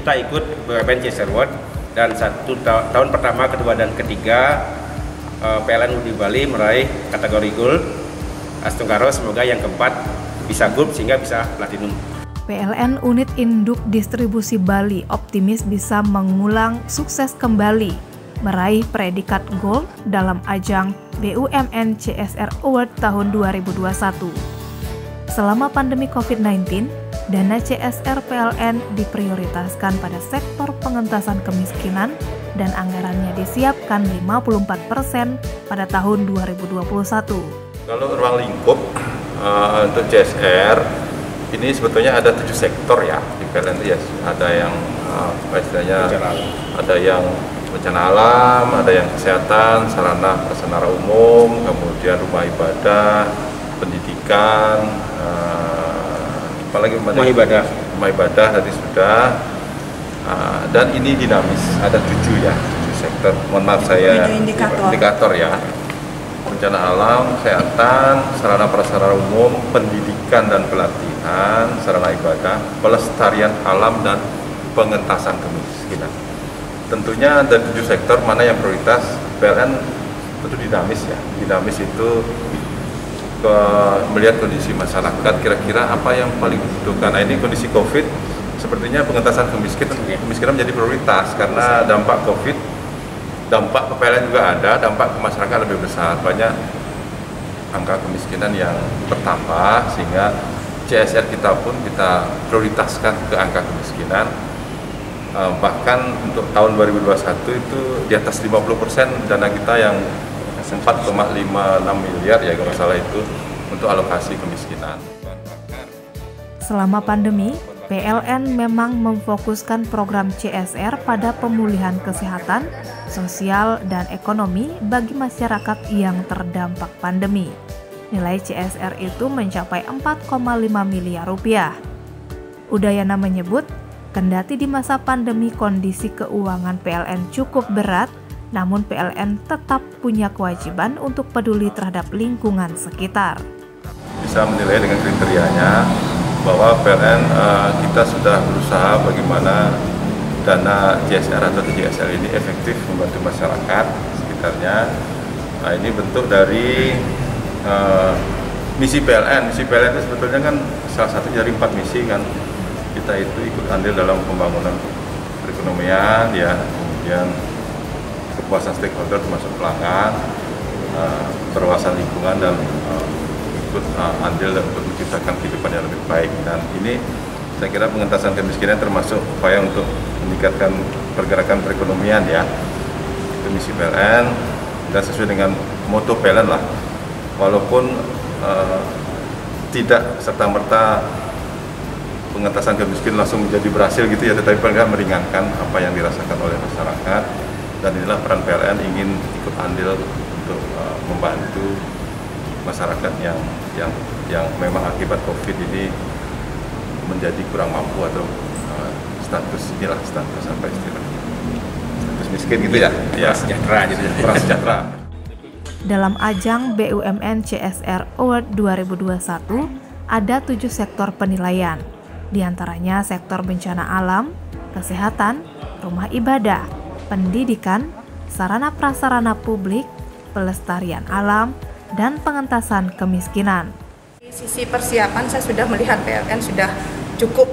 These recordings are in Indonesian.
kita ikut BUMN CSR Award dan tahun pertama, kedua, dan ketiga PLN di Bali meraih kategori Gold. Astungkaro, semoga yang keempat bisa Gold sehingga bisa Platinum. PLN Unit Induk Distribusi Bali optimis bisa mengulang sukses kembali meraih predikat Gold dalam ajang BUMN CSR Award tahun 2021. Selama pandemi COVID-19, dana CSR PLN diprioritaskan pada sektor pengentasan kemiskinan dan anggarannya disiapkan 54% pada tahun 2021. Kalau ruang lingkup untuk CSR ini sebetulnya ada 7 sektor ya di PLN ya. Ada yang istilahnya ada yang bencana alam, ada yang kesehatan, sarana prasarana umum, kemudian rumah ibadah, pendidikan, apalagi rumah ibadah tadi sudah. Dan ini dinamis, ada 7 ya, 7 sektor. Mohon maaf saya indikator ya. Bencana alam, kesehatan, sarana prasarana umum, pendidikan dan pelatihan, sarana ibadah, pelestarian alam dan pengentasan kemiskinan. Tentunya dari 7 sektor mana yang prioritas PLN tentu dinamis ya. Dinamis itu melihat kondisi masyarakat, kira-kira apa yang paling dibutuhkan. Nah, ini kondisi COVID. Sepertinya pengentasan kemiskinan menjadi prioritas karena dampak COVID, dampak ke PLN juga ada, dampak ke masyarakat lebih besar. Banyak angka kemiskinan yang bertambah sehingga CSR kita pun kita prioritaskan ke angka kemiskinan. Bahkan untuk tahun 2021 itu di atas 50% dana kita yang 4,56 miliar ya kalau salah itu untuk alokasi kemiskinan. Selama pandemi, PLN memang memfokuskan program CSR pada pemulihan kesehatan, sosial, dan ekonomi bagi masyarakat yang terdampak pandemi. Nilai CSR itu mencapai 4,5 miliar rupiah. Udayana menyebut, kendati di masa pandemi kondisi keuangan PLN cukup berat, namun PLN tetap punya kewajiban untuk peduli terhadap lingkungan sekitar. Bisa menilai dengan kriterianya bahwa PLN kita sudah berusaha bagaimana dana CSR atau TJSR ini efektif membantu masyarakat sekitarnya. Nah, ini bentuk dari misi PLN. Misi PLN itu sebetulnya kan salah satu dari 4 misi kan. Kita itu ikut andil dalam pembangunan perekonomian ya, kemudian kepuasan stakeholder termasuk pelanggan, berwawasan lingkungan dan ikut andil untuk menciptakan kehidupan yang lebih baik. Dan ini saya kira pengentasan kemiskinan termasuk upaya untuk meningkatkan pergerakan perekonomian ya. Itu misi PLN dan sesuai dengan moto PLN lah. Walaupun tidak serta-merta pengentasan kemiskinan langsung menjadi berhasil gitu ya, tetapi paling nggak meringankan apa yang dirasakan oleh masyarakat. Dan inilah peran PLN ingin ikut andil untuk membantu masyarakat yang memang akibat COVID ini menjadi kurang mampu atau status apa istilahnya, status miskin gitu ya, Prasejahtera gitu. Prasejahtera. Dalam ajang BUMN CSR Award 2021 ada 7 sektor penilaian, diantaranya sektor bencana alam, kesehatan, rumah ibadah, pendidikan, sarana prasarana publik, pelestarian alam, dan pengentasan kemiskinan. Di sisi persiapan saya sudah melihat PLN sudah cukup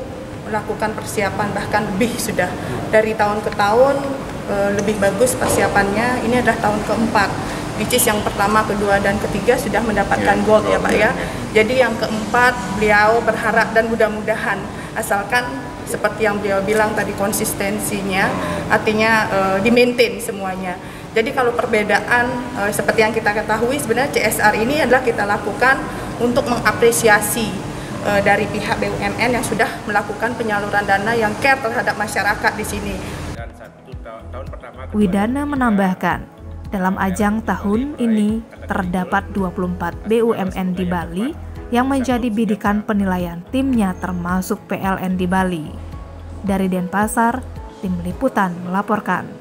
melakukan persiapan, bahkan lebih sudah dari tahun ke tahun lebih bagus persiapannya. Ini adalah tahun keempat, which is yang pertama, kedua, dan ketiga sudah mendapatkan gold ya Pak ya. Jadi yang keempat beliau berharap dan mudah-mudahan asalkan seperti yang beliau bilang tadi konsistensinya, artinya di-maintain semuanya. Jadi kalau perbedaan seperti yang kita ketahui sebenarnya CSR ini adalah kita lakukan untuk mengapresiasi dari pihak BUMN yang sudah melakukan penyaluran dana yang care terhadap masyarakat di sini. Widana menambahkan, dalam ajang tahun ini terdapat 24 BUMN di Bali yang menjadi bidikan penilaian timnya termasuk PLN di Bali. Dari Denpasar, Tim Liputan melaporkan.